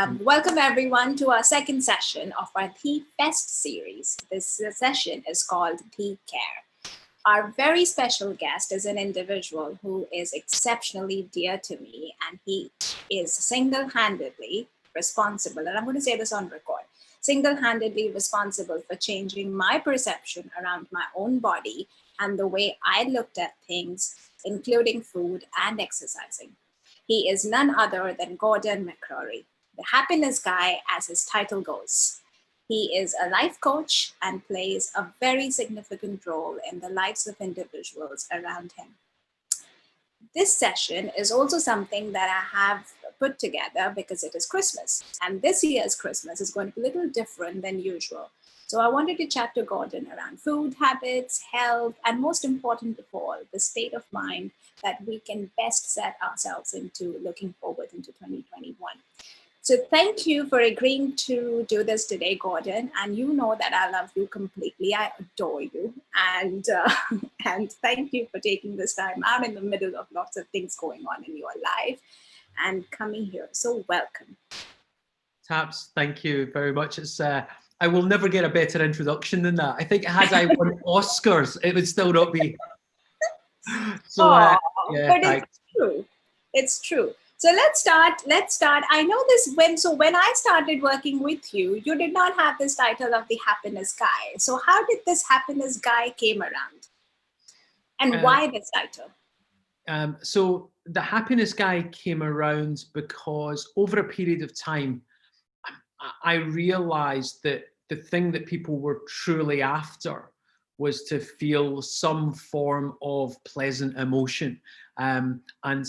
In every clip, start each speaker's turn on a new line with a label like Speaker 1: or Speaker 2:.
Speaker 1: Welcome everyone to our second session of our DhiFest series. This session is called DhiCare. Our very special guest is an individual who is exceptionally dear to me, and he is single-handedly responsible, and I'm going to say this on record, single-handedly responsible for changing my perception around my own body and the way I looked at things, including food and exercising. He is none other than Gordon McCrorie, the happiness guy, as his title goes. He is a life coach and plays a very significant role in the lives of individuals around him. This session is also something that I have put together because it is Christmas. And this year's Christmas is going to be a little different than usual. So I wanted to chat to Gordon around food habits, health, and most important of all, the state of mind that we can best set ourselves into looking forward into 2021. So thank you for agreeing to do this today, Gordon. And you know that I love you completely. I adore you. And thank you for taking this time out in the middle of lots of things going on in your life and coming here. So welcome.
Speaker 2: Taps, thank you very much. It's I will never get a better introduction than that. I think had I won Oscars, it would still not be. So,
Speaker 1: yeah, but
Speaker 2: thanks.
Speaker 1: It's true. It's true. So let's start. I know this when I started working with you, you did not have this title of the happiness guy. So how did this happiness guy came around? And why this title?
Speaker 2: So the happiness guy came around because over a period of time, I realized that the thing that people were truly after was to feel some form of pleasant emotion. And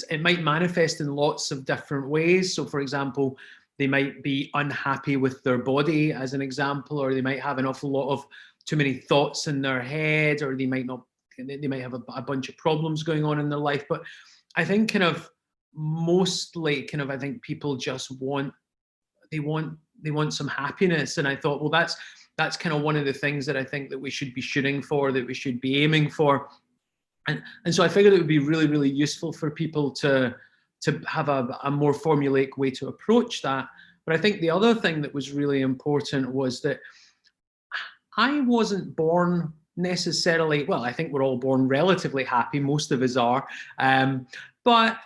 Speaker 2: it might manifest in lots of different ways. So for example, they might be unhappy with their body as an example, or they might have an awful lot of too many thoughts in their head, or they might have a bunch of problems going on in their life. But I think mostly I think people just want some happiness. And I thought, well, that's kind of one of the things that I think that we should be shooting for, that we should be aiming for. And so I figured it would be really, really useful for people to have a more formulaic way to approach that. But I think the other thing that was really important was that I wasn't born necessarily, well, I think we're all born relatively happy, most of us are, but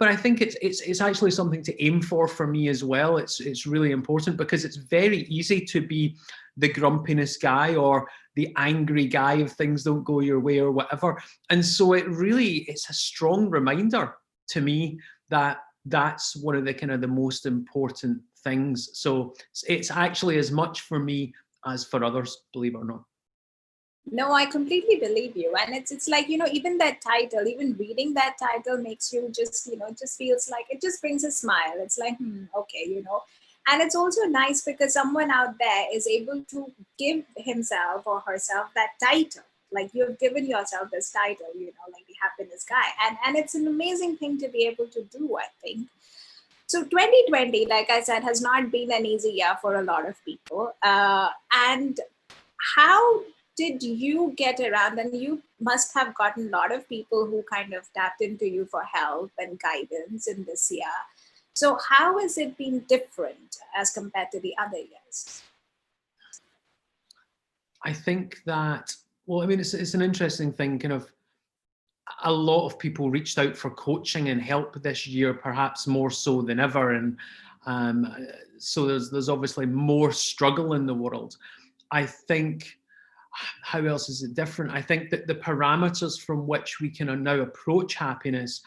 Speaker 2: I think it's actually something to aim for me as well. It's really important because it's very easy to be the grumpiness guy or the angry guy if things don't go your way or whatever. And so it's a strong reminder to me that that's one of the most important things. So it's actually as much for me as for others, believe it or not.
Speaker 1: No, I completely believe you. And it's like, even that title, even reading that title makes you just, just feels like, it just brings a smile. It's like, okay, And it's also nice because someone out there is able to give himself or herself that title. Like you've given yourself this title, like the happiness guy. And it's an amazing thing to be able to do, I think. So 2020, like I said, has not been an easy year for a lot of people. And how did you get around? And you must have gotten a lot of people who kind of tapped into you for help and guidance in this year. So how has it been different as compared to the other years?
Speaker 2: I think that, well, I mean, it's an interesting thing, a lot of people reached out for coaching and help this year, perhaps more so than ever. And so there's obviously more struggle in the world. I think, how else is it different? I think that the parameters from which we can now approach happiness,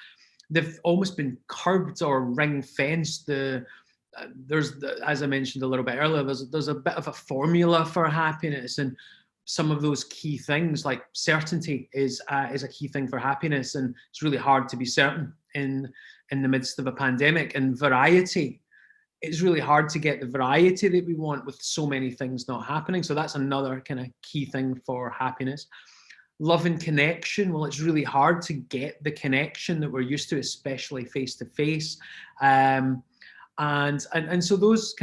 Speaker 2: they've almost been curbed or ring-fenced. As I mentioned a little bit earlier, there's a bit of a formula for happiness, and some of those key things like certainty is a key thing for happiness, and it's really hard to be certain in the midst of a pandemic. And variety, it's really hard to get the variety that we want with so many things not happening. So that's another kind of key thing for happiness. Love and connection, well, it's really hard to get the connection that we're used to, especially face to face. And so those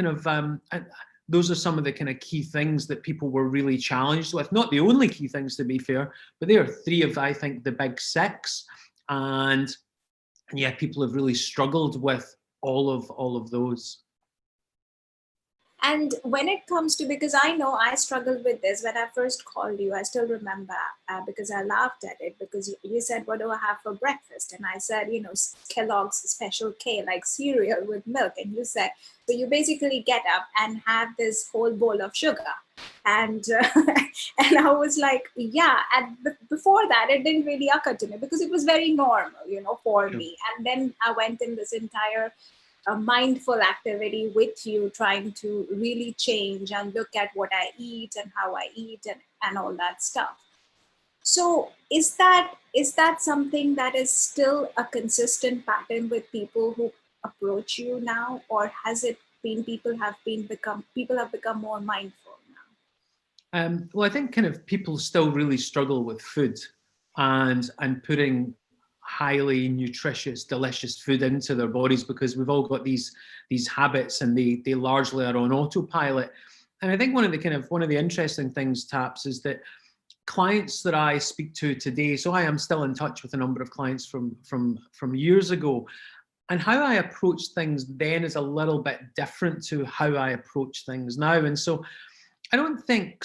Speaker 2: those are some of the kind of key things that people were really challenged with. Not the only key things, to be fair, but they are three of, I think, the big six. And yeah, people have really struggled with all of those.
Speaker 1: And when it comes to, because I know I struggled with this when I first called you, I still remember because I laughed at it because you said, what do I have for breakfast? And I said, Kellogg's Special K, like cereal with milk. And you said, so you basically get up and have this whole bowl of sugar. And and I was like, yeah. And before that, it didn't really occur to me because it was very normal, for me. And then I went in this entire a mindful activity with you, trying to really change and look at what I eat and how I eat and all that stuff. So is that something that is still a consistent pattern with people who approach you now, or has it been people have become more mindful now?
Speaker 2: Well, I think kind of people still really struggle with food and putting highly nutritious, delicious food into their bodies because we've all got these habits and they largely are on autopilot. And I think one of the interesting things, Taps, is that clients that I speak to today, so I am still in touch with a number of clients from years ago, and how I approach things then is a little bit different to how I approach things now. And so I don't think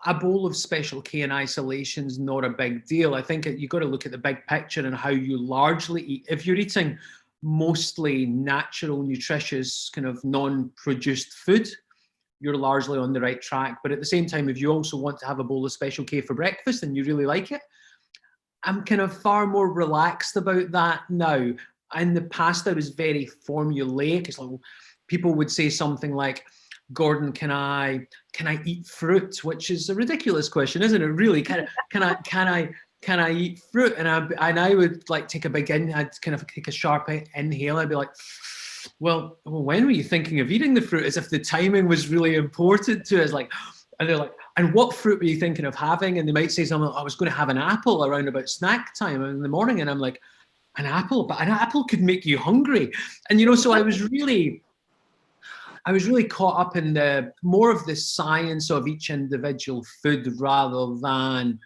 Speaker 2: a bowl of Special K in isolation is not a big deal. I think you've got to look at the big picture and how you largely eat. If you're eating mostly natural, nutritious, kind of non-produced food, you're largely on the right track. But at the same time, if you also want to have a bowl of Special K for breakfast and you really like it, I'm kind of far more relaxed about that now. In the past, I was very formulaic. It's like people would say something like, Gordon, can I eat fruit? Which is a ridiculous question, isn't it? Really, can I eat fruit? And I would like take a big I'd kind of take a sharp inhale. I'd be like, well, when were you thinking of eating the fruit? As if the timing was really important to us. Like, and they're like, and what fruit were you thinking of having? And they might say something like, I was going to have an apple around about snack time in the morning. And I'm like, an apple? But an apple could make you hungry. And so I was really caught up in the more of the science of each individual food rather than,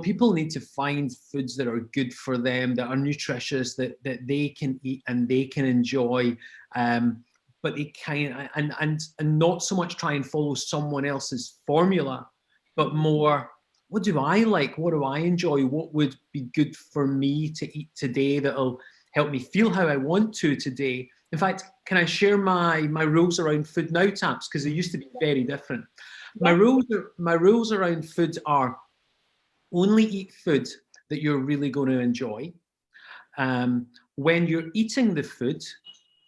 Speaker 2: people need to find foods that are good for them, that are nutritious, that they can eat and they can enjoy, but they can, and not so much try and follow someone else's formula, but more, what do I like? What do I enjoy? What would be good for me to eat today that'll help me feel how I want to today? In fact, can I share my rules around food now, Taps? Because they used to be very different. Yeah. My rules around food are only eat food that you're really going to enjoy. When you're eating the food,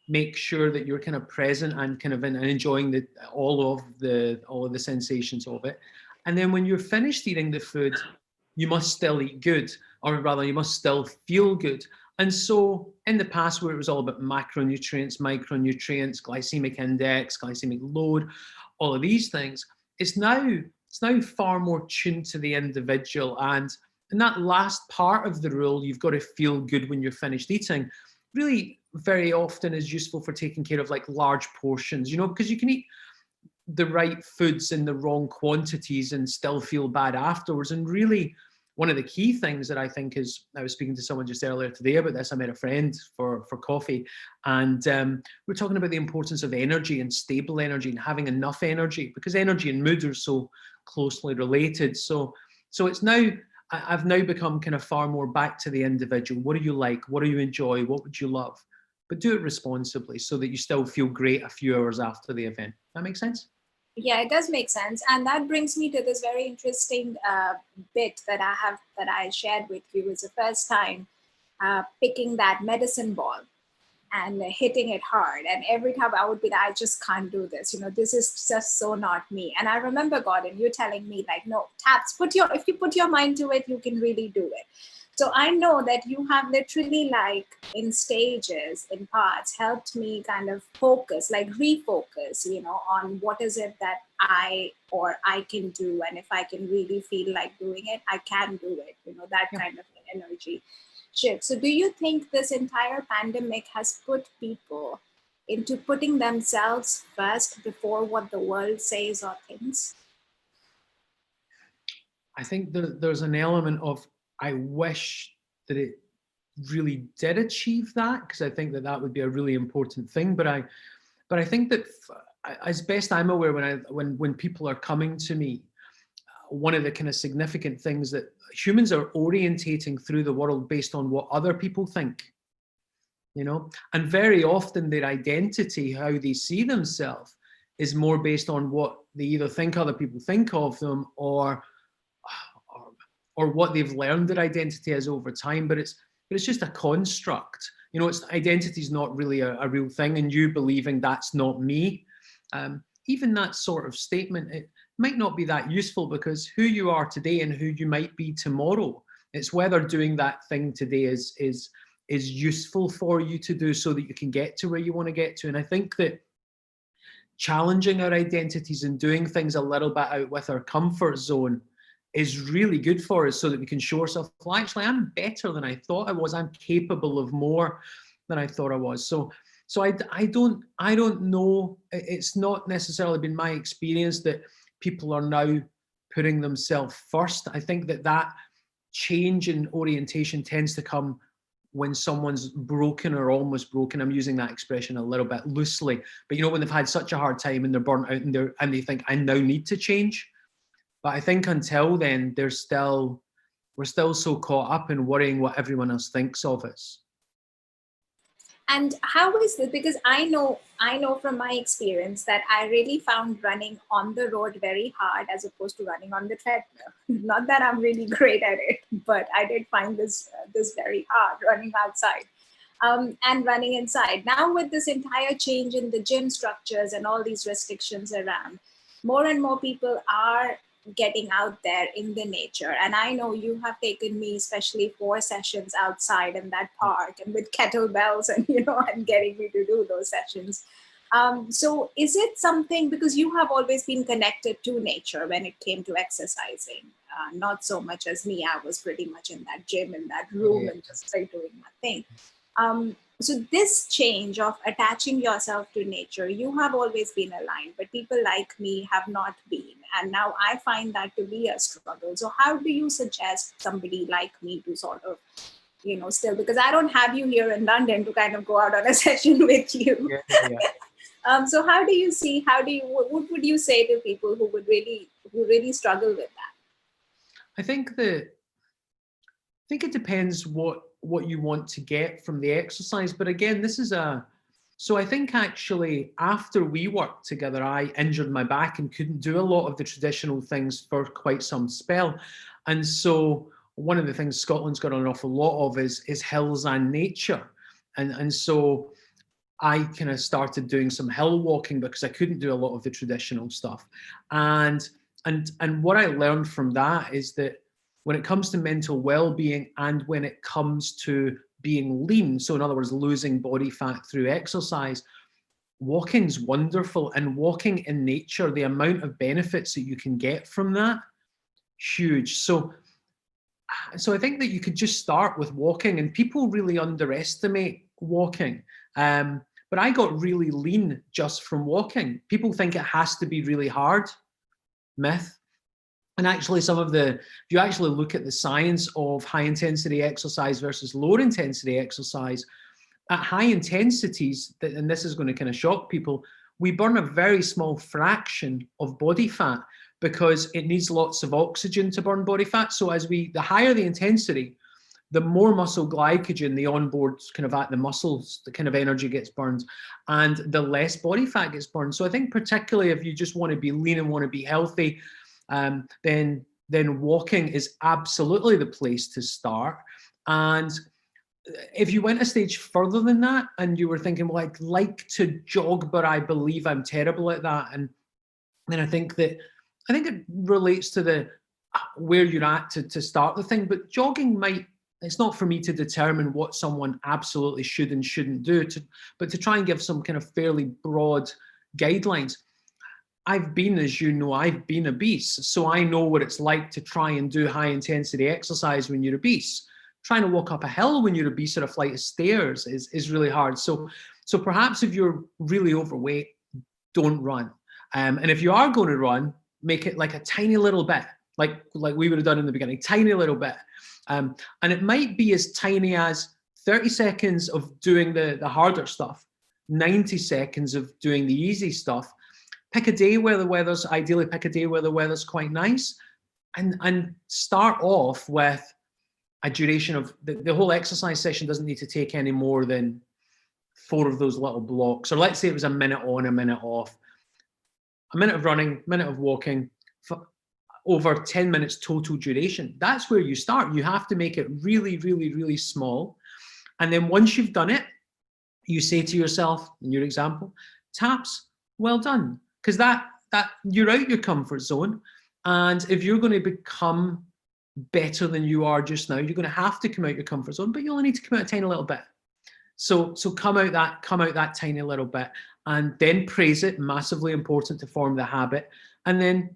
Speaker 2: make sure that you're kind of present and kind of enjoying all of the sensations of it. And then when you're finished eating the food, you must still eat good, or rather, you must still feel good. And so in the past, where it was all about macronutrients, micronutrients, glycemic index, glycemic load, all of these things, it's now far more tuned to the individual. And in that last part of the rule, you've got to feel good when you're finished eating, really very often is useful for taking care of like large portions, because you can eat the right foods in the wrong quantities and still feel bad afterwards. And really, one of the key things that I think is, I was speaking to someone just earlier today about this. I met a friend for coffee, and we're talking about the importance of energy and stable energy and having enough energy, because energy and mood are so closely related. So it's now, I've now become kind of far more back to the individual. What do you like? What do you enjoy? What would you love? But do it responsibly so that you still feel great a few hours after the event. That makes sense?
Speaker 1: Yeah, it does make sense. And that brings me to this very interesting bit that I shared with you. It's the first time picking that medicine ball and hitting it hard. And every time I would be like, I just can't do this. This is just so not me. And I remember, Gordon, you telling me like, no, Taps, if you put your mind to it, you can really do it. So I know that you have literally, like, in stages, in parts, helped me kind of focus, like refocus, on what is it that I can do. And if I can really feel like doing it, I can do it, that kind of energy shift. So do you think this entire pandemic has put people into putting themselves first before what the world says or thinks?
Speaker 2: I think there's an element of, I wish that it really did achieve that, because I think that would be a really important thing. But But I think that as best I'm aware, when people are coming to me, one of the kind of significant things that humans are orientating through the world based on what other people think, you know, and very often their identity, how they see themselves, is more based on what they either think other people think of them, or what they've learned their identity is over time. But it's just a construct. You know, it's identity is not really a real thing, and you believing that's not me. Even that sort of statement, it might not be that useful, because who you are today and who you might be tomorrow, it's whether doing that thing today is useful for you to do, so that you can get to where you want to get to. And I think that challenging our identities and doing things a little bit out with our comfort zone is really good for us, so that we can show ourselves, well, actually, I'm better than I thought I was. I'm capable of more than I thought I was. So I don't know. It's not necessarily been my experience that people are now putting themselves first. I think that change in orientation tends to come when someone's broken or almost broken. I'm using that expression a little bit loosely, but you know, when they've had such a hard time and they're burnt out and they think, I now need to change. But I think until then, we're still so caught up in worrying what everyone else thinks of us.
Speaker 1: And how is this? Because I know from my experience that I really found running on the road very hard as opposed to running on the treadmill. Not that I'm really great at it, but I did find this very hard, running outside and running inside. Now with this entire change in the gym structures and all these restrictions around, more and more people are getting out there in the nature. And I know you have taken me, especially 4 sessions outside in that park and with kettlebells and, you know, and getting me to do those sessions. So is it something, because you have always been connected to nature when it came to exercising, not so much as me. I was pretty much in that gym, in that room, and just like doing my thing. So this change of attaching yourself to nature, you have always been aligned, but people like me have not been. And now I find that to be a struggle. So how do you suggest somebody like me to sort of, you know, still, because I don't have you here in London to kind of go out on a session with you. Yeah. So how do you see, what would you say to people who really struggle with that?
Speaker 2: I think it depends what you want to get from the exercise. But again, so I think actually after we worked together, I injured my back and couldn't do a lot of the traditional things for quite some spell. And so one of the things Scotland's got an awful lot of is hills and nature. And so I kind of started doing some hill walking because I couldn't do a lot of the traditional stuff. And what I learned from that is that when it comes to mental well-being and when it comes to being lean, so in other words, losing body fat through exercise, walking's wonderful. And walking in nature, the amount of benefits that you can get from that, huge. So I think that you could just start with walking, and people really underestimate walking. But I got really lean just from walking. People think it has to be really hard. Myth. And actually if you actually look at the science of high intensity exercise versus lower intensity exercise, at high intensities, and this is going to kind of shock people, we burn a very small fraction of body fat because it needs lots of oxygen to burn body fat. So the higher the intensity, the more muscle glycogen, the onboard kind of at the muscles, the kind of energy gets burned, and the less body fat gets burned. So I think particularly if you just want to be lean and want to be healthy, then walking is absolutely the place to start. And if you went a stage further than that and you were thinking, well, I'd like to jog, but I believe I'm terrible at that, and then I think it relates to where you're at to start the thing. But jogging it's not for me to determine what someone absolutely should and shouldn't do, but to try and give some kind of fairly broad guidelines. I've been obese, so I know what it's like to try and do high intensity exercise when you're obese. Trying to walk up a hill when you're obese or a flight of stairs is really hard. So perhaps if you're really overweight, don't run. And if you are going to run, make it like a tiny little bit, like we would have done in the beginning, tiny little bit. And it might be as tiny as 30 seconds of doing the harder stuff, 90 seconds of doing the easy stuff. Pick a day where the weather's, ideally pick a day where the weather's quite nice, and start off with a duration of, the whole exercise session doesn't need to take any more than 4 of those little blocks. Or let's say it was a minute on, a minute off, a minute of running, minute of walking, over 10 minutes total duration. That's where you start. You have to make it really, really, really small. And then once you've done it, you say to yourself, in your example, taps, well done. Because that you're out your comfort zone. And if you're going to become better than you are just now, you're going to have to come out your comfort zone, but you only need to come out a tiny little bit. So come out that tiny little bit, and then praise it. Massively important to form the habit, and then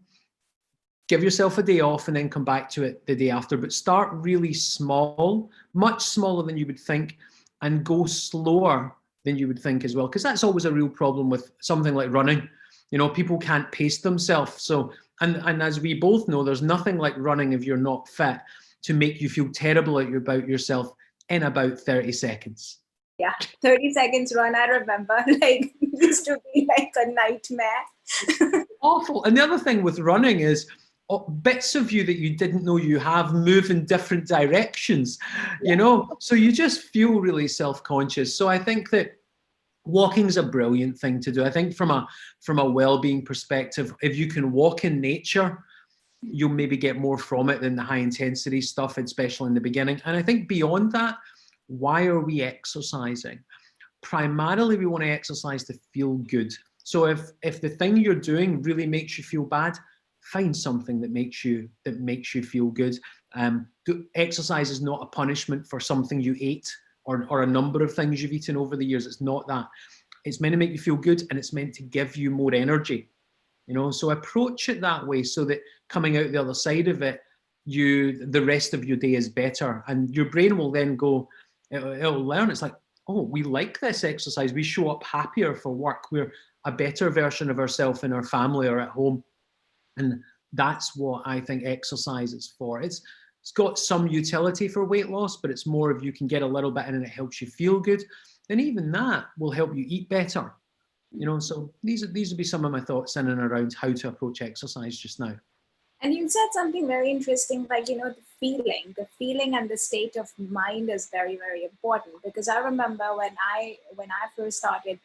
Speaker 2: give yourself a day off and then come back to it the day after. But start really small, much smaller than you would think, and go slower than you would think as well. Because that's always a real problem with something like running. You know, people can't pace themselves. So, and as we both know, there's nothing like running if you're not fit to make you feel terrible about yourself in about 30 seconds.
Speaker 1: Yeah, 30 seconds run, I remember, like, used to be like a nightmare.
Speaker 2: Awful. And the other thing with running is, bits of you that you didn't know you have move in different directions, you know, so you just feel really self-conscious. So I think that walking is a brilliant thing to do. I think from a well-being perspective, if you can walk in nature, you'll maybe get more from it than the high intensity stuff, especially in the beginning. And I think beyond that, why are we exercising? Primarily, we want to exercise to feel good. So if the thing you're doing really makes you feel bad, find something that makes you feel good. Exercise is not a punishment for something you ate or a number of things you've eaten over the years. It's not that. It's meant to make you feel good, and it's meant to give you more energy. You know, so approach it that way, so that coming out the other side of it, the rest of your day is better, and your brain will then go. It'll learn. It's like, oh, we like this exercise. We show up happier for work. We're a better version of ourselves in our family or at home. And that's what I think exercise is for. It's got some utility for weight loss, but it's more if you can get a little bit in and it helps you feel good, then even that will help you eat better. You know, so these would be some of my thoughts in and around how to approach exercise just now.
Speaker 1: And you said something very interesting, like, you know, the feeling and the state of mind is very, very important. Because I remember when I first started,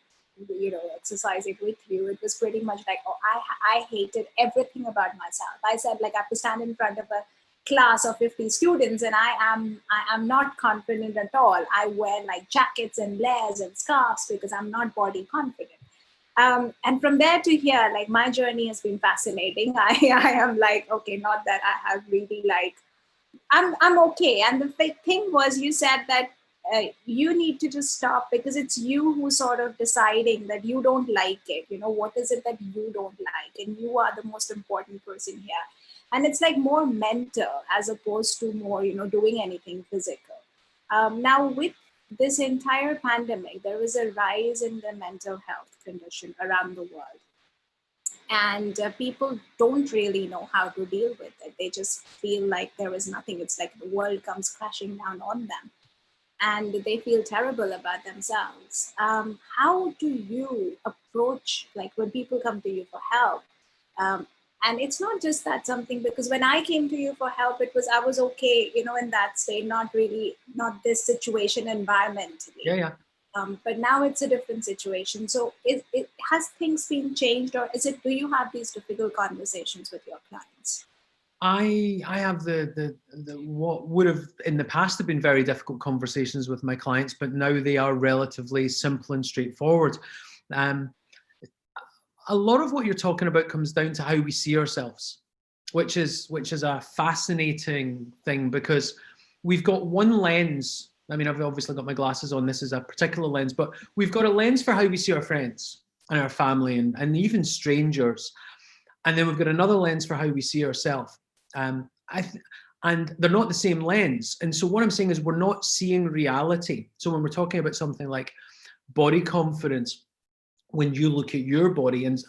Speaker 1: you know, exercising with you, it was pretty much like, oh, I hated everything about myself. I said, like, I have to stand in front of a class of 50 students and I am not confident at all. I wear like jackets and layers and scarves because I'm not body confident. And from there to here, like, my journey has been fascinating. I am like, okay, not that I have really like, I'm okay. And the thing was, you said that you need to just stop, because it's you who sort of deciding that you don't like it. You know, what is it that you don't like? And you are the most important person here. And it's like more mental as opposed to more, you know, doing anything physical. Now with this entire pandemic, there was a rise in the mental health condition around the world. And people don't really know how to deal with it. They just feel like there is nothing. It's like the world comes crashing down on them. And they feel terrible about themselves. How do you approach, like, when people come to you for help? And it's not just that something, because when I came to you for help, I was okay, you know, in that state, not this situation environmentally.
Speaker 2: Yeah.
Speaker 1: But now it's a different situation. So has things been changed, or do you have these difficult conversations with your clients?
Speaker 2: I have the what would have in the past have been very difficult conversations with my clients, but now they are relatively simple and straightforward. A lot of what you're talking about comes down to how we see ourselves, which is a fascinating thing, because we've got one lens. I mean, I've obviously got my glasses on. This is a particular lens, but we've got a lens for how we see our friends and our family and even strangers. And then we've got another lens for how we see ourselves. And they're not the same lens. And so what I'm saying is, we're not seeing reality. So when we're talking about something like body confidence, when you look at your body, and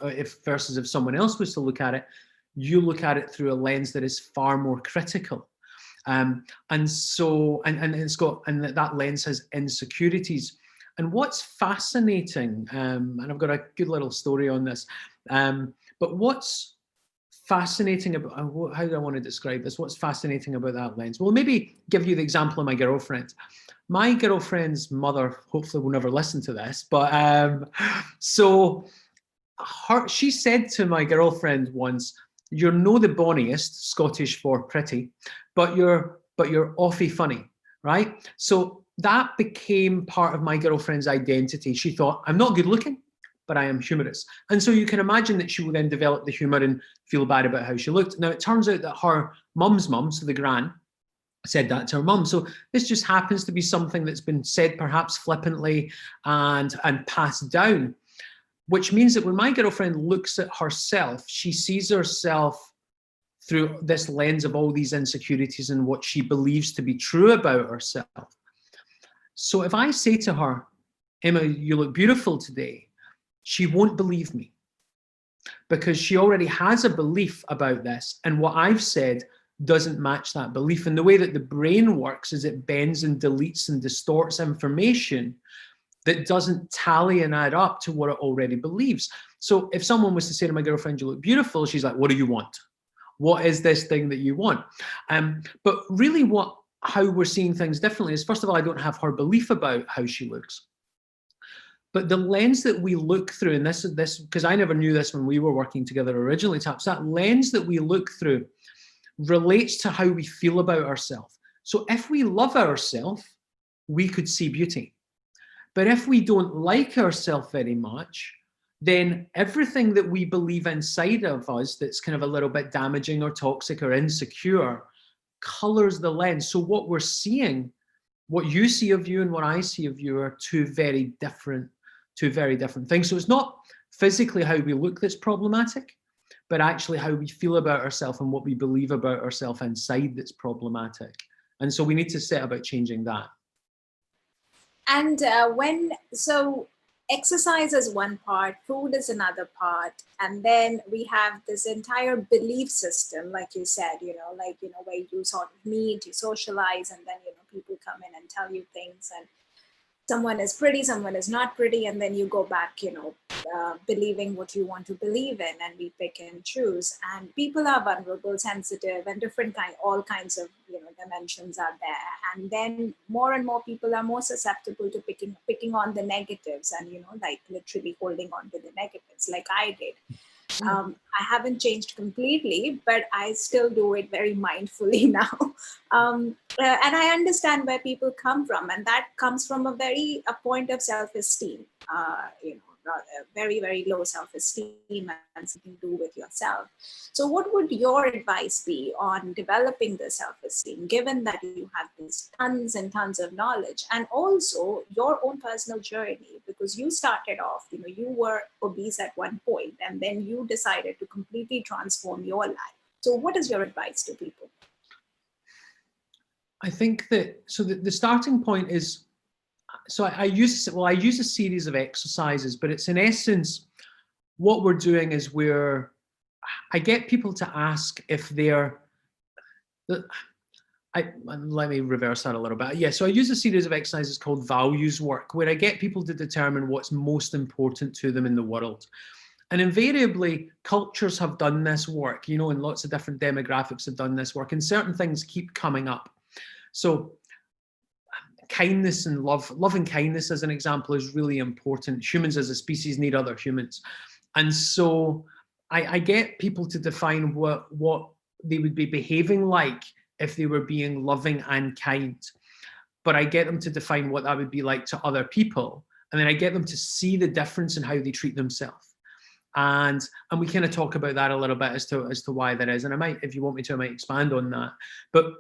Speaker 2: versus if someone else was to look at it, you look at it through a lens that is far more critical. And that lens has insecurities. And what's fascinating, and I've got a good little story on this, but what's fascinating about, how do I want to describe this? What's fascinating about that lens? Well, maybe give you the example of my girlfriend. My girlfriend's mother, hopefully will never listen to this, but she said to my girlfriend once, "You're no the bonniest," Scottish for pretty, but you're awfully funny, right? So that became part of my girlfriend's identity. She thought, I'm not good looking, but I am humorous. And so you can imagine that she will then develop the humor and feel bad about how she looked. Now, it turns out that her mum's mum, so the gran, said that to her mum. So this just happens to be something that's been said perhaps flippantly and passed down, which means that when my girlfriend looks at herself, she sees herself through this lens of all these insecurities and what she believes to be true about herself. So if I say to her, Emma, you look beautiful today, she won't believe me because she already has a belief about this. And what I've said doesn't match that belief. And the way that the brain works is it bends and deletes and distorts information that doesn't tally and add up to what it already believes. So if someone was to say to my girlfriend, you look beautiful, she's like, what do you want? What is this thing that you want? But really how we're seeing things differently is, first of all, I don't have her belief about how she looks. But the lens that we look through, and this because I never knew this when we were working together originally, Taps, that lens that we look through relates to how we feel about ourselves. So if we love ourselves, we could see beauty. But if we don't like ourselves very much, then everything that we believe inside of us that's kind of a little bit damaging or toxic or insecure colors the lens. So what we're seeing, what you see of you and what I see of you are two very different things. So it's not physically how we look that's problematic, but actually how we feel about ourselves and what we believe about ourselves inside that's problematic. And so we need to set about changing that.
Speaker 1: And so exercise is one part, food is another part, and then we have this entire belief system, like you said, where you sort of meet, you socialize, and then, people come in and tell you things, and someone is pretty, someone is not pretty, and then you go back, believing what you want to believe in, and we pick and choose. And people are vulnerable, sensitive, and all kinds of dimensions are there. And then more and more people are more susceptible to picking on the negatives, and literally holding on to the negatives, like I did. I haven't changed completely, but I still do it very mindfully now. And I understand where people come from, and that comes from a point of self-esteem, very, very low self-esteem and something to do with yourself. So what would your advice be on developing the self-esteem, given that you have these tons and tons of knowledge, and also your own personal journey? Because you started off, you were obese at one point, and then you decided to completely transform your life. So what is your advice to people?
Speaker 2: I think that, so the starting point is, so I use a series of exercises, but it's in essence, what we're doing is I get people to ask if let me reverse that a little bit. Yeah, so I use a series of exercises called values work, where I get people to determine what's most important to them in the world. And invariably, cultures have done this work, and lots of different demographics have done this work, and certain things keep coming up. So kindness and love and kindness, as an example, is really important. Humans as a species need other humans. And so I get people to define what they would be behaving like if they were being loving and kind. But I get them to define what that would be like to other people. And then I get them to see the difference in how they treat themselves. And we kind of talk about that a little bit as to why that is. And I might, if you want me to, I might expand on that. But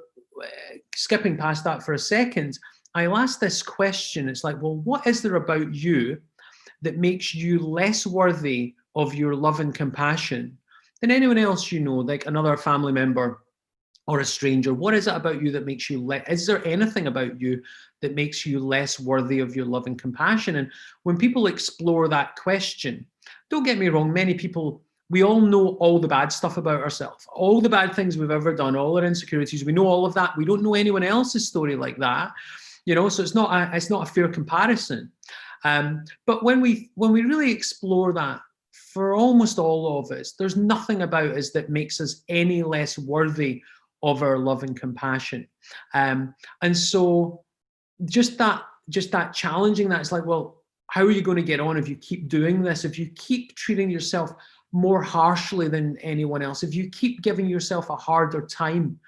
Speaker 2: skipping past that for a second, I'll ask this question. It's like, well, what is there about you that makes you less worthy of your love and compassion than anyone else like another family member or a stranger? What is it about you that makes you is there anything about you that makes you less worthy of your love and compassion? And when people explore that question, don't get me wrong, many people, we all know all the bad stuff about ourselves, all the bad things we've ever done, all our insecurities. We know all of that. We don't know anyone else's story like that, so it's not a fair comparison. But when we really explore that, for almost all of us, there's nothing about us that makes us any less worthy of our love and compassion. And so just that challenging that, it's like, well, how are you going to get on if you keep doing this? If you keep treating yourself more harshly than anyone else, if you keep giving yourself a harder time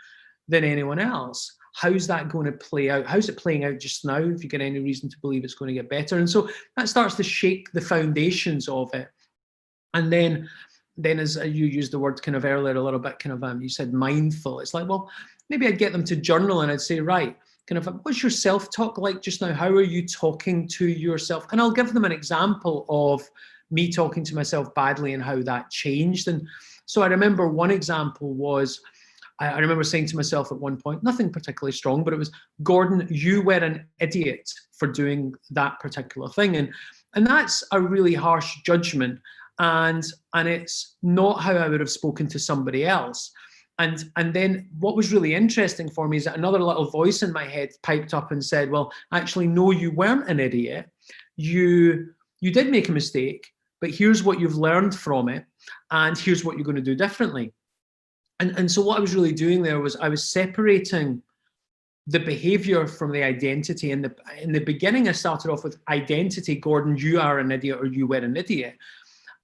Speaker 2: than anyone else, how's that going to play out? How's it playing out just now, if you get any reason to believe it's going to get better? And so that starts to shake the foundations of it. And then as you used the word kind of earlier a little bit, kind of you said mindful. It's like, well, maybe I'd get them to journal, and I'd say, right, kind of, what's your self-talk like just now? How are you talking to yourself? And I'll give them an example of me talking to myself badly and how that changed. And so I remember one example was, I remember saying to myself at one point, nothing particularly strong, but it was, Gordon, you were an idiot for doing that particular thing. And that's a really harsh judgment. And it's not how I would have spoken to somebody else. And then what was really interesting for me is that another little voice in my head piped up and said, well, actually, no, you weren't an idiot. You did make a mistake, but here's what you've learned from it, and here's what you're going to do differently. And so what I was really doing there was I was separating the behavior from the identity. In the beginning, I started off with identity, Gordon, you are an idiot, or you were an idiot.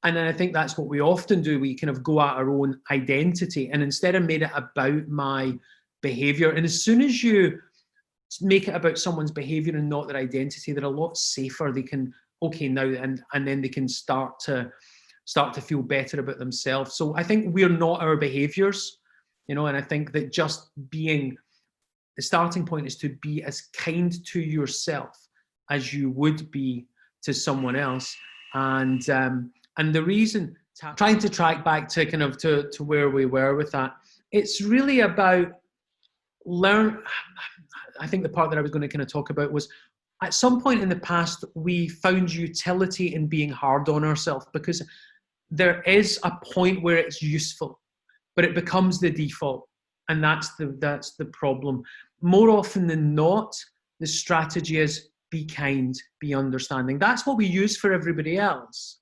Speaker 2: And then I think that's what we often do. We kind of go at our own identity, and instead I made it about my behavior. And as soon as you make it about someone's behavior and not their identity, they're a lot safer. They can, okay, now, and then they can start to feel better about themselves. So I think we're not our behaviors, and I think that just being, the starting point is to be as kind to yourself as you would be to someone else. And the reason, trying to track back to kind of to where we were with that, it's really about I think the part that I was going to kind of talk about was, at some point in the past, we found utility in being hard on ourselves, because there is a point where it's useful, but it becomes the default. And that's the problem. More often than not, the strategy is be kind, be understanding. That's what we use for everybody else.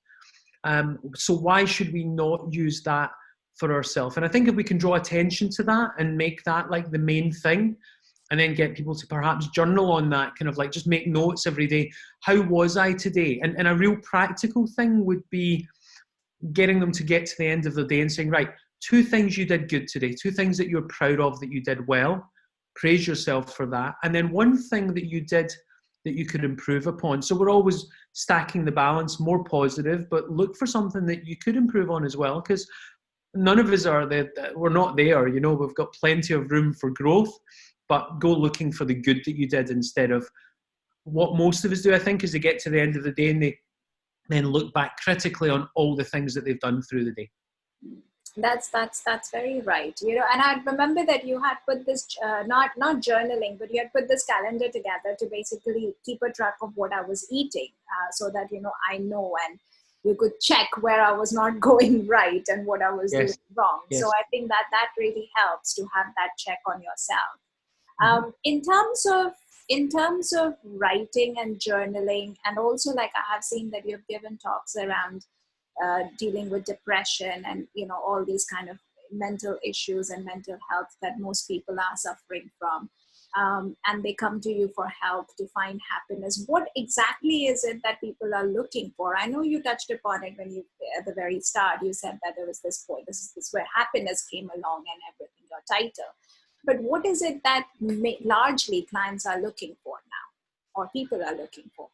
Speaker 2: So why should we not use that for ourselves? And I think if we can draw attention to that and make that like the main thing, and then get people to perhaps journal on that, kind of like just make notes every day. How was I today? And a real practical thing would be getting them to get to the end of the day and saying, right, 2 things you did good today, 2 things that you're proud of that you did well, praise yourself for that. And then 1 thing that you did that you could improve upon. So we're always stacking the balance, more positive, but look for something that you could improve on as well, because none of us we're not there, we've got plenty of room for growth, but go looking for the good that you did, instead of what most of us do, I think, is they get to the end of the day and they then look back critically on all the things that they've done through the day.
Speaker 1: That's very right. And I remember that you had put this, not journaling, but you had put this calendar together to basically keep a track of what I was eating, so that, I know, and you could check where I was not going right and what I was doing wrong. Yes. So I think that really helps to have that check on yourself. In terms of writing and journaling, and also, like, I have seen that you've given talks around dealing with depression and all these kind of mental issues and mental health that most people are suffering from, and they come to you for help to find happiness. What exactly is it that people are looking for? I know you touched upon it when you, at the very start, you said that there was this point, this is where happiness came along and everything got tighter. But what is it that largely clients are looking for now, or people are looking for?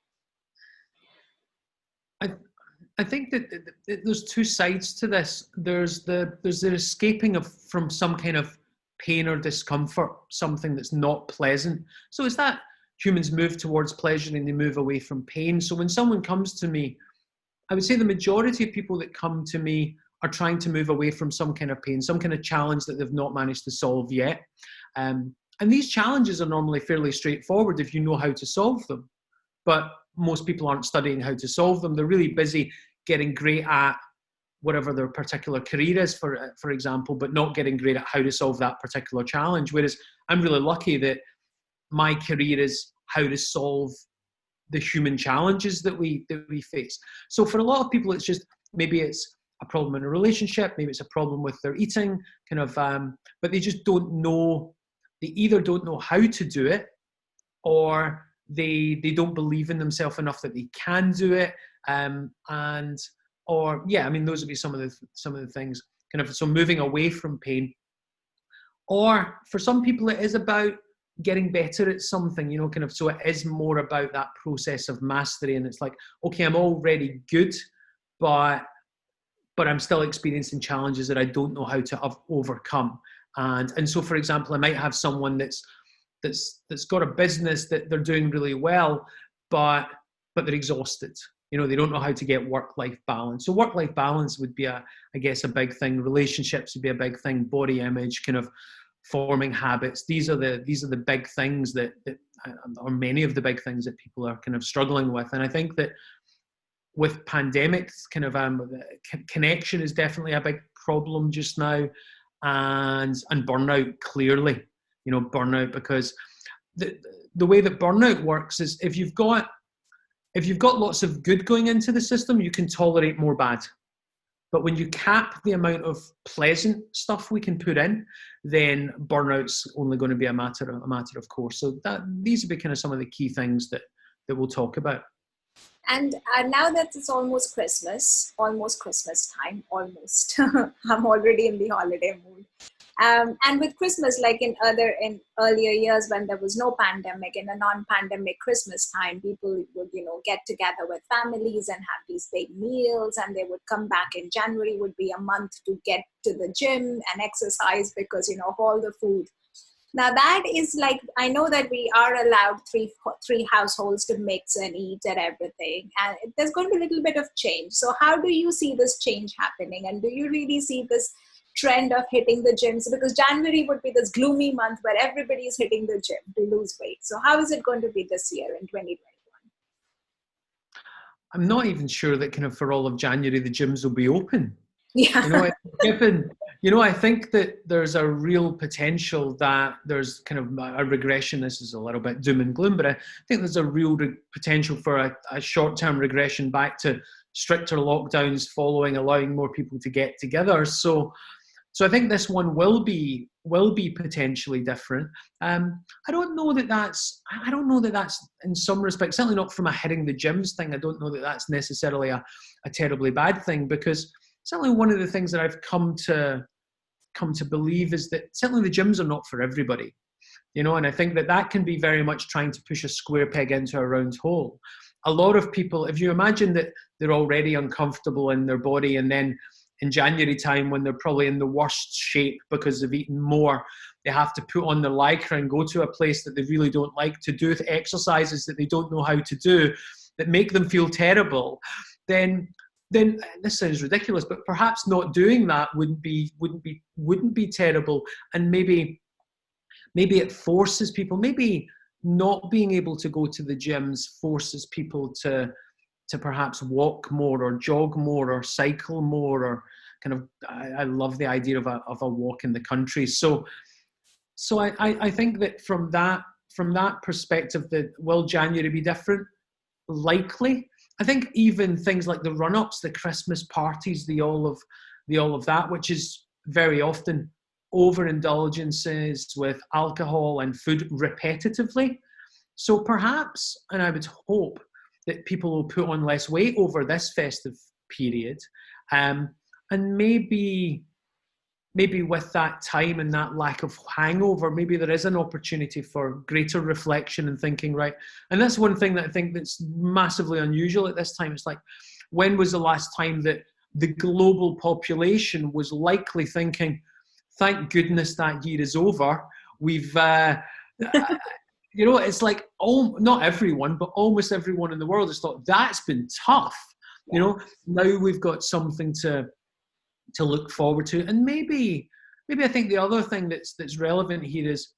Speaker 2: I think that there's 2 sides to this. There's the escaping from some kind of pain or discomfort, something that's not pleasant. So it's that humans move towards pleasure and they move away from pain. So when someone comes to me, I would say the majority of people that come to me are trying to move away from some kind of pain, some kind of challenge that they've not managed to solve yet. And these challenges are normally fairly straightforward if you know how to solve them. But most people aren't studying how to solve them. They're really busy getting great at whatever their particular career is, for example, but not getting great at how to solve that particular challenge. Whereas I'm really lucky that my career is how to solve the human challenges that we face. So for a lot of people, it's just, maybe it's a problem in a relationship, maybe it's a problem with their eating, kind of, but they just don't know. They either don't know how to do it, or they don't believe in themselves enough that they can do it, or yeah, I mean, those would be some of the things. Kind of, so moving away from pain, or for some people, it is about getting better at something, you know, kind of, so it is more about that process of mastery, and it's like, okay, I'm already good, but I'm still experiencing challenges that I don't know how to overcome. And so, for example, I might have someone that's got a business that they're doing really well, but they're exhausted. You know, they don't know how to get work-life balance. So work-life balance would be I guess, a big thing. Relationships would be a big thing. Body image, kind of forming habits. These are the big things that or many of the big things that people are kind of struggling with. And I think that with pandemics, kind of connection is definitely a big problem just now, and burnout, clearly, you know, burnout, because the way that burnout works is if you've got lots of good going into the system, you can tolerate more bad. But when you cap the amount of pleasant stuff we can put in, then burnout's only going to be a matter of course. So these would be kind of some of the key things that we'll talk about.
Speaker 1: And now that it's almost Christmas time, almost. I'm already in the holiday mood. And with Christmas, like in earlier years when there was no pandemic, in a non-pandemic Christmas time, people would, you know, get together with families and have these big meals, and they would come back in January, would be a month to get to the gym and exercise because, you know, of all the food. Now that is like, I know that we are allowed three households to mix and eat and everything, and there's going to be a little bit of change. So how do you see this change happening? And do you really see this trend of hitting the gyms? Because January would be this gloomy month where everybody is hitting the gym to lose weight. So how is it going to be this year in 2021?
Speaker 2: I'm not even sure that kind of for all of January, the gyms will be open.
Speaker 1: Yeah.
Speaker 2: You know, I think that there's a real potential that there's kind of a regression. This is a little bit doom and gloom, but I think there's a real potential for a short-term regression back to stricter lockdowns allowing more people to get together. So I think this one will be potentially different. I don't know that that's in some respects, certainly not from a hitting the gyms thing. I don't know that that's necessarily a terribly bad thing, because certainly one of the things that I've come to believe is that certainly the gyms are not for everybody, you know, and I think that can be very much trying to push a square peg into a round hole. A lot of people, if you imagine that they're already uncomfortable in their body, and then in January time, when they're probably in the worst shape because they've eaten more, they have to put on their lycra and go to a place that they really don't like, to do exercises that they don't know how to do, that make them feel terrible, then this sounds ridiculous, but perhaps not doing that wouldn't be terrible. And maybe it forces people, maybe not being able to go to the gyms forces people to perhaps walk more or jog more or cycle more, or kind of, I love the idea of a walk in the country. So I think that from that perspective, that will January be different? Likely. I think even things like the run-ups, the Christmas parties, the all of that, which is very often overindulgences with alcohol and food repetitively. So perhaps, and I would hope, that people will put on less weight over this festive period, and maybe with that time and that lack of hangover, maybe there is an opportunity for greater reflection and thinking, right? And that's one thing that I think that's massively unusual at this time. It's like, when was the last time that the global population was likely thinking, thank goodness that year is over. We've, you know, it's like, not everyone, but almost everyone in the world has thought, that's been tough. You know, now we've got something to look forward to. And maybe I think the other thing that's relevant here is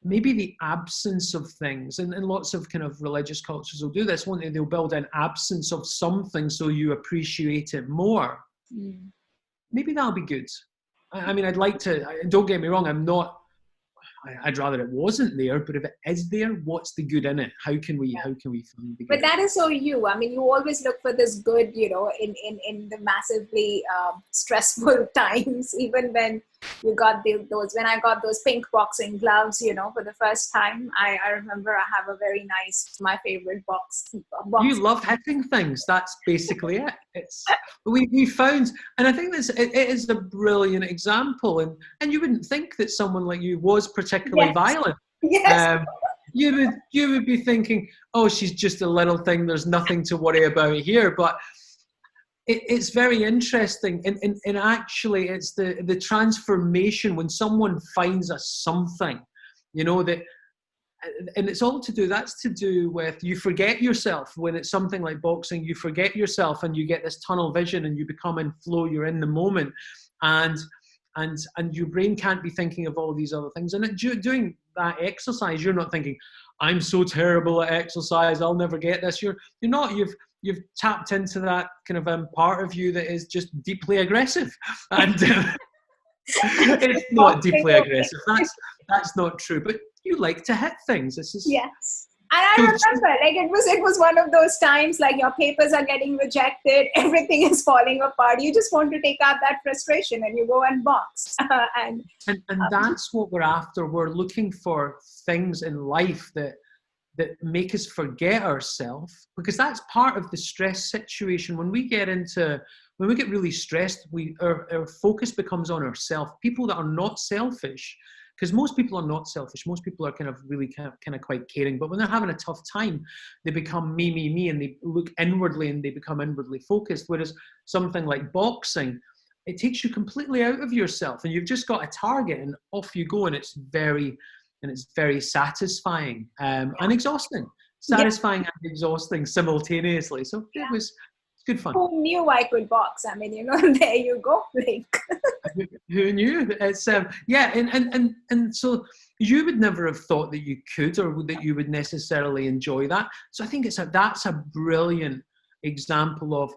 Speaker 2: maybe the absence of things, and lots of kind of religious cultures will do this, won't they? They'll build an absence of something so you appreciate it more. Maybe that'll be good. I mean, I'd like to, don't get me wrong, I'm not I'd rather it wasn't there, but if it is there, what's the good in it? How can we find the good?
Speaker 1: But that is so you. I mean, you always look for this good, in the massively stressful times. Even when you got when I got those pink boxing gloves, for the first time, I remember I have a very nice, my favorite box.
Speaker 2: You love hitting things. That's basically it. We found, and I think it is a brilliant example. And you wouldn't think that someone like you was particularly violent.
Speaker 1: Yes.
Speaker 2: You would be thinking, oh, she's just a little thing. There's nothing to worry about here. But it's very interesting. And actually, it's the transformation when someone finds something, that. And it's all that's to do with, you forget yourself. When it's something like boxing, you forget yourself and you get this tunnel vision and you become in flow, you're in the moment, and your brain can't be thinking of all these other things. And doing that exercise, you're not thinking, I'm so terrible at exercise, I'll never get this. You're not. You've tapped into that kind of part of you that is just deeply aggressive, and it's not deeply aggressive. That's not true. But you like to hit things.
Speaker 1: Yes. And I remember, it was one of those times, like, your papers are getting rejected, everything is falling apart. You just want to take out that frustration and you go and box. And
Speaker 2: that's what we're after. We're looking for things in life that make us forget ourselves, because that's part of the stress situation. When we get really stressed, our focus becomes on ourselves. People that are not selfish, because most people are not selfish. Most people are kind of quite caring. But when they're having a tough time, they become me, and they look inwardly and they become inwardly focused. Whereas something like boxing, it takes you completely out of yourself, and you've just got a target, and off you go, and it's very satisfying and exhausting. Satisfying and exhausting simultaneously. So it's good fun.
Speaker 1: Who knew I could box? I mean, there you go.
Speaker 2: Who knew? It's and so you would never have thought that you could, or that you would necessarily enjoy that. So I think that's a brilliant example of,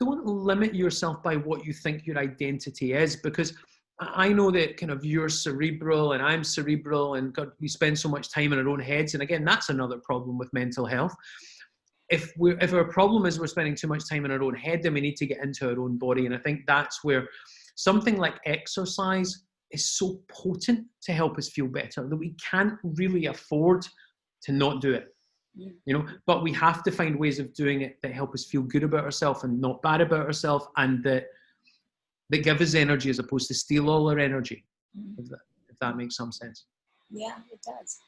Speaker 2: don't limit yourself by what you think your identity is, because I know that kind of you're cerebral and I'm cerebral, and God, we spend so much time in our own heads. And again, that's another problem with mental health. If our problem is we're spending too much time in our own head, then we need to get into our own body. And I think that's where something like exercise is so potent to help us feel better, that we can't really afford to not do it. But we have to find ways of doing it that help us feel good about ourselves and not bad about ourselves, and that give us energy as opposed to steal all our energy, if that makes some sense.
Speaker 1: Yeah, it does.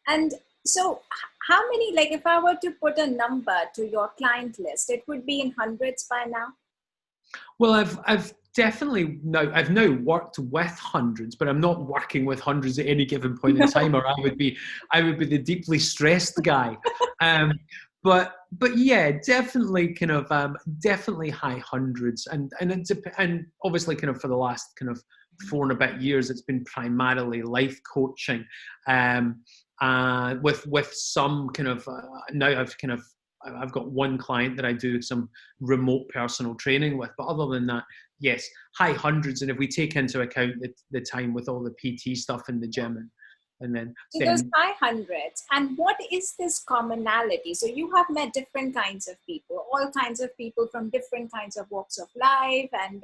Speaker 1: And so how many, if I were to put a number to your client list, it would be in hundreds by now?
Speaker 2: Well, I've now worked with hundreds, but I'm not working with hundreds at any given point in time, or I would be the deeply stressed guy. But yeah, definitely definitely high hundreds, and obviously for the last 4 and a bit years, it's been primarily life coaching, with some now I've got one client that I do some remote personal training with, but other than that, yes, high hundreds. And if we take into account the time with all the PT stuff in the gym, and then
Speaker 1: those high hundreds. And what is this commonality? So you have met different kinds of people, all kinds of people from different kinds of walks of life, and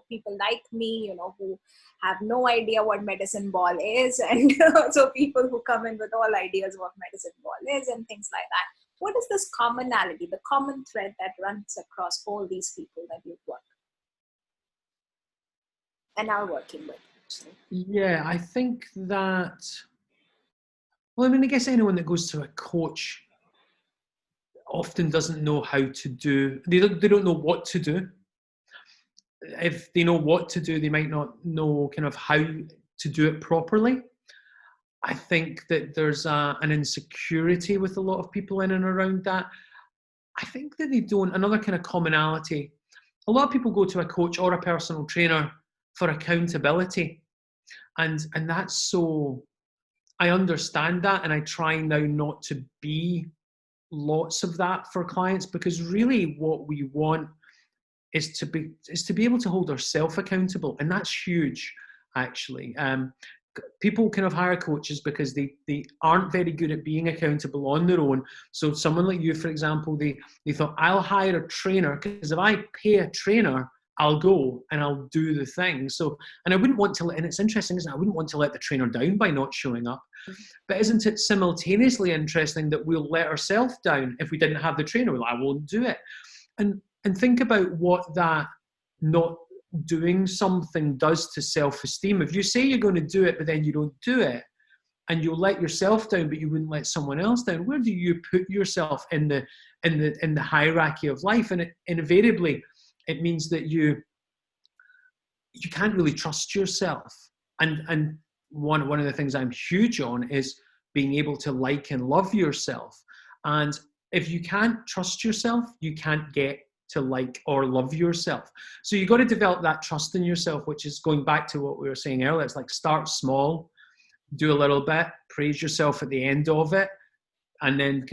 Speaker 1: people like me, who have no idea what medicine ball is, and so people who come in with all ideas of what medicine ball is and things like that. What is this commonality, the common thread that runs across all these people that you've worked and are working with? Actually?
Speaker 2: Yeah, I think that, well, I guess anyone that goes to a coach often doesn't know how to do, they don't know what to do. If they know what to do, they might not know how to do it properly. I think that there's an insecurity with a lot of people in and around that. I think that they don't, another commonality, a lot of people go to a coach or a personal trainer for accountability. And that's so, I understand that, and I try now not to be lots of that for clients, because really what we want is to be able to hold ourselves accountable, and that's huge, actually. people kind of hire coaches because they aren't very good at being accountable on their own. So someone like you, for example, they thought, I'll hire a trainer because if I pay a trainer, I'll go and I'll do the thing. So, and I wouldn't want to, and it's interesting, isn't it? I wouldn't want to let the trainer down by not showing up. But isn't it simultaneously interesting that we'll let ourselves down if we didn't have the trainer? Well, I won't do it. And think about what that not doing something does to self-esteem. If you say you're going to do it, but then you don't do it, and you'll let yourself down, but you wouldn't let someone else down, where do you put yourself in the hierarchy of life? And invariably, it means that you can't really trust yourself. And one of the things I'm huge on is being able to like and love yourself. And if you can't trust yourself, you can't get to like or love yourself. So you got to develop that trust in yourself, which is going back to what we were saying earlier. It's like start small, do a little bit, praise yourself at the end of it, and then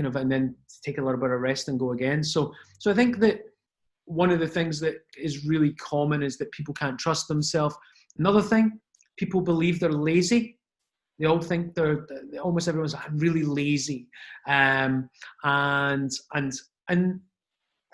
Speaker 2: take a little bit of rest and go again. So I think that one of the things that is really common is that people can't trust themselves. Another thing, people believe they're lazy. They all think almost everyone's like, I'm really lazy. And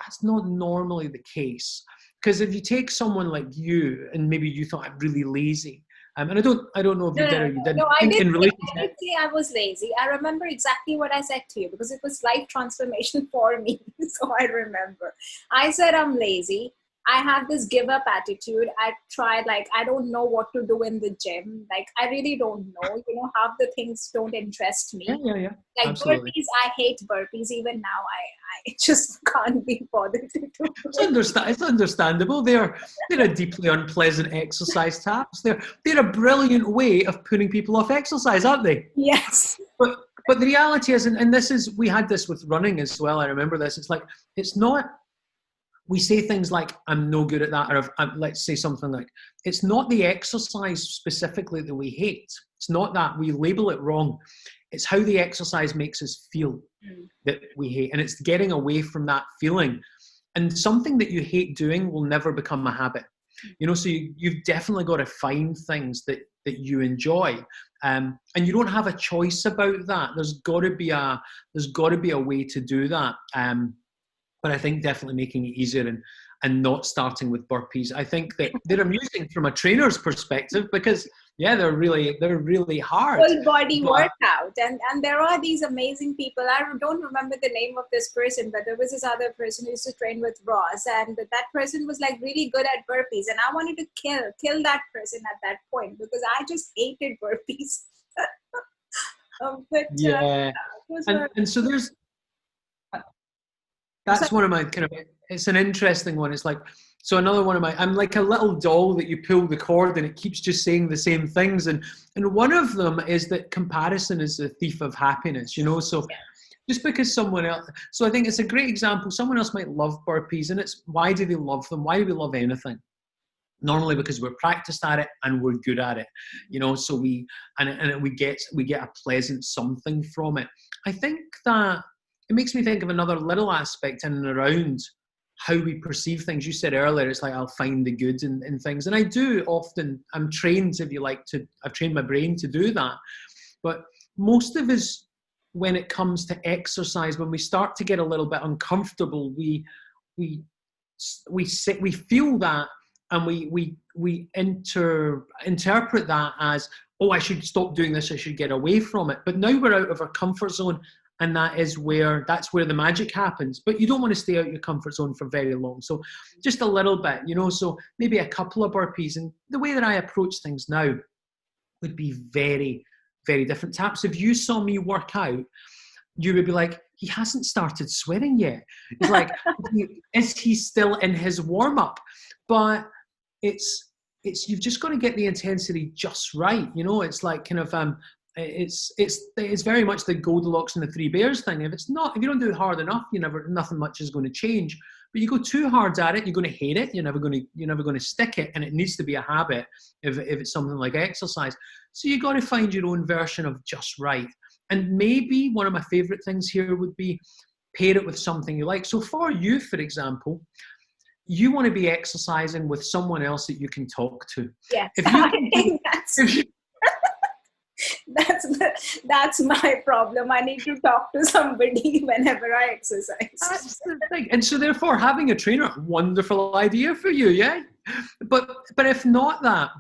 Speaker 2: that's not normally the case. Because if you take someone like you, and maybe you thought I'm really lazy, and I don't know if you did or you didn't.
Speaker 1: No, I did say I was lazy. I remember exactly what I said to you because it was life transformation for me. So I remember. I said I'm lazy. I have this give up attitude. I tried, like, I don't know what to do in the gym. Like, I really don't know. Half the things don't interest me.
Speaker 2: Yeah.
Speaker 1: Like
Speaker 2: Absolutely.
Speaker 1: burpees, I hate burpees. Even now, I just can't be bothered to do it.
Speaker 2: It's understandable. They're a deeply unpleasant exercise task. They're a brilliant way of putting people off exercise, aren't they?
Speaker 1: Yes.
Speaker 2: But the reality is, and we had this with running as well. I remember this. It's like, it's not. We say things like, I'm no good at that, or let's say something like, it's not the exercise specifically that we hate. It's not that. We label it wrong. It's how the exercise makes us feel that we hate. And it's getting away from that feeling. And something that you hate doing will never become a habit. So you've definitely got to find things that you enjoy. And you don't have a choice about that. There's got to be a way to do that. But I think definitely making it easier and not starting with burpees. I think that they're amusing from a trainer's perspective because, they're really hard.
Speaker 1: Full body workout. And there are these amazing people. I don't remember the name of this person, but there was this other person who used to train with Ross. And that person was like really good at burpees. And I wanted to kill that person at that point because I just hated burpees.
Speaker 2: And so there's... That's one of my it's an interesting one. It's like, so another one of my, I'm like a little doll that you pull the cord and it keeps just saying the same things. And one of them is that comparison is the thief of happiness, So just because someone else, so I think it's a great example. Someone else might love burpees and it's, why do they love them? Why do we love anything? Normally because we're practiced at it and we're good at it, so we get a pleasant something from it. I think that it makes me think of another little aspect in and around how we perceive things. You said earlier, it's like, I'll find the good in things. And I do often, I'm trained, I've trained my brain to do that. But most of us, when it comes to exercise, when we start to get a little bit uncomfortable, we feel that and we interpret that as, oh, I should stop doing this, I should get away from it. But now we're out of our comfort zone. And that's where the magic happens. But you don't want to stay out your comfort zone for very long. So just a little bit, so maybe a couple of burpees. And the way that I approach things now would be very, very different. Perhaps if you saw me work out, you would be like, he hasn't started sweating yet. It's like, is he still in his warm-up? But it's you've just got to get the intensity just right. It's like it's very much the Goldilocks and the Three Bears thing. If you don't do it hard enough, nothing much is going to change. But you go too hard at it, you're going to hate it. You're never going to stick it, and it needs to be a habit. If it's something like exercise, so you got to find your own version of just right. And maybe one of my favorite things here would be pair it with something you like. So for you, for example, you want to be exercising with someone else that you can talk to.
Speaker 1: Yeah. That's my problem. I need to talk to somebody whenever I exercise.
Speaker 2: That's the thing. And so therefore having a trainer, wonderful idea for you, yeah? But if not that,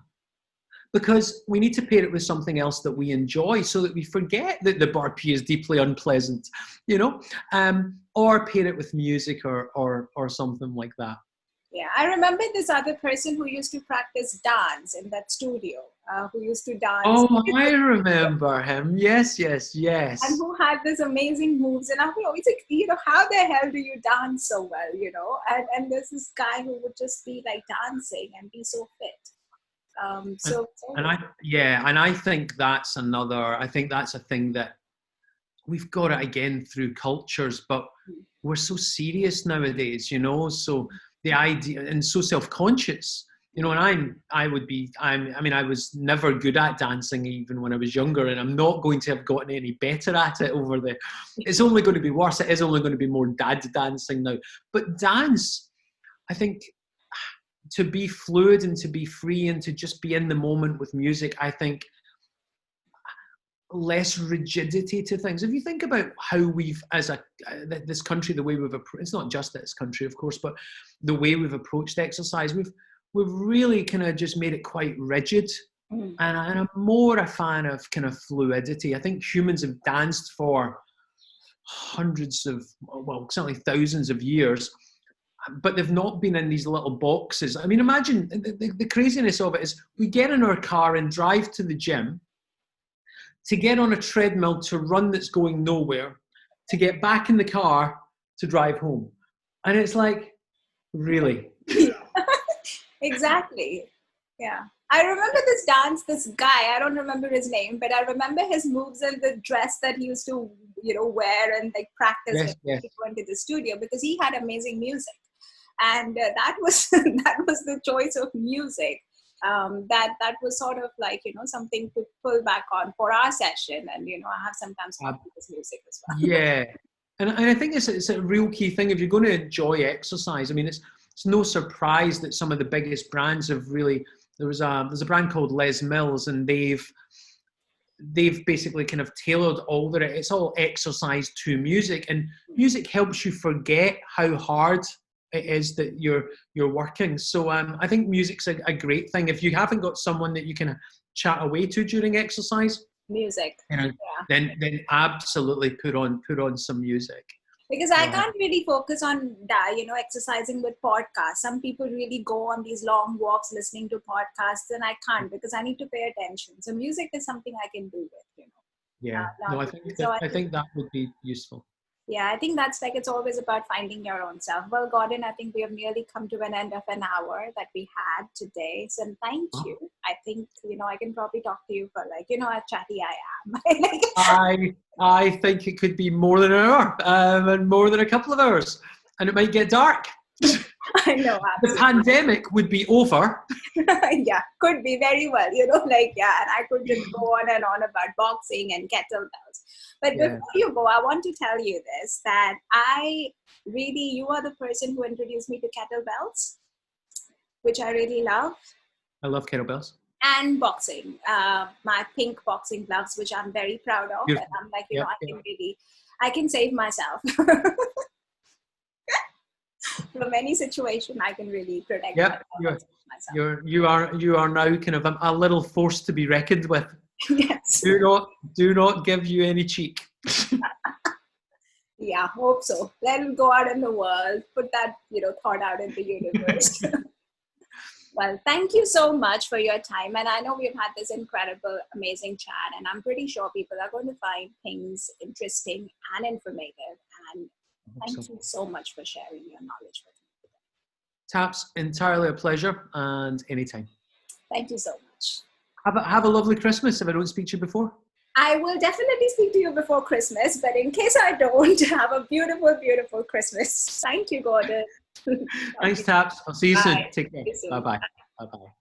Speaker 2: because we need to pair it with something else that we enjoy so that we forget that the burpee is deeply unpleasant, or pair it with music or something like that.
Speaker 1: Yeah, I remember this other person who used to practice dance in that studio, who used to dance.
Speaker 2: Oh, I remember him. Yes.
Speaker 1: And who had this amazing moves. And I was always like, how the hell do you dance so well, And there's this guy who would just be like dancing and be so fit.
Speaker 2: And I think that's a thing that we've got it again through cultures, but we're so serious nowadays, so the idea, and so self-conscious, and I was never good at dancing even when I was younger, and I'm not going to have gotten any better at it it's only going to be worse. It is only going to be more dad dancing now. But dance, I think, to be fluid and to be free and to just be in the moment with music, I think less rigidity to things. If you think about how we've, this country, the way we've approached, it's not just this country, of course, but the way we've approached exercise, we've really kind of just made it quite rigid. And I'm more a fan of kind of fluidity. I think humans have danced for hundreds of, well, certainly thousands of years, but they've not been in these little boxes. I mean, imagine the craziness of it is we get in our car and drive to the gym, to get on a treadmill to run that's going nowhere, to get back in the car to drive home. And it's like, really?
Speaker 1: Exactly. Yeah. I remember this guy, I don't remember his name, but I remember his moves and the dress that he used to, wear and like practice when he went to the studio, because he had amazing music. And that was the choice of music. That was sort of like, something to pull back on for our session. And, I have sometimes fun with this music as well.
Speaker 2: Yeah. And I think it's a real key thing. If you're going to enjoy exercise, I mean, it's no surprise that some of the biggest brands have really, there's a brand called Les Mills, and they've basically kind of tailored it's all exercise to music, and music helps you forget how hard it is that you're working. So I think music's a great thing. If you haven't got someone that you can chat away to during exercise,
Speaker 1: music,
Speaker 2: then absolutely put on some music.
Speaker 1: Because I can't really focus on that, exercising with podcasts. Some people really go on these long walks listening to podcasts, and I can't, because I need to pay attention. So music is something I can do with,
Speaker 2: Yeah, I think that would be useful.
Speaker 1: Yeah, I think that's like, it's always about finding your own self. Well, Gordon, I think we have nearly come to an end of an hour that we had today. So thank you. I think, I can probably talk to you for like, how chatty I am.
Speaker 2: I think it could be more than an hour, and more than a couple of hours. And it might get dark.
Speaker 1: I know. Absolutely.
Speaker 2: The pandemic would be over.
Speaker 1: Yeah, could be very well, and I could just go on and on about boxing and kettlebells. But before you go, I want to tell you this, that you are the person who introduced me to kettlebells, which I really love.
Speaker 2: I love kettlebells.
Speaker 1: And boxing, my pink boxing gloves, which I'm very proud of. Beautiful. And I'm like, I can save myself. From any situation, I can really protect myself.
Speaker 2: You are now kind of a little force to be reckoned with.
Speaker 1: Yes.
Speaker 2: Do not give you any cheek.
Speaker 1: Yeah, hope so. Let it go out in the world. Put that, thought out in the universe. Well, thank you so much for your time. And I know we've had this incredible, amazing chat. And I'm pretty sure people are going to find things interesting and informative. And thank you so much for sharing your knowledge with me today.
Speaker 2: Taps, entirely a pleasure, and anytime.
Speaker 1: Thank you so much.
Speaker 2: Have a lovely Christmas if I don't speak to you before.
Speaker 1: I will definitely speak to you before Christmas, but in case I don't, have a beautiful, beautiful Christmas. Thank you, Gordon.
Speaker 2: Thanks, Taps. I'll see you soon. Take care. Bye-bye. Bye-bye.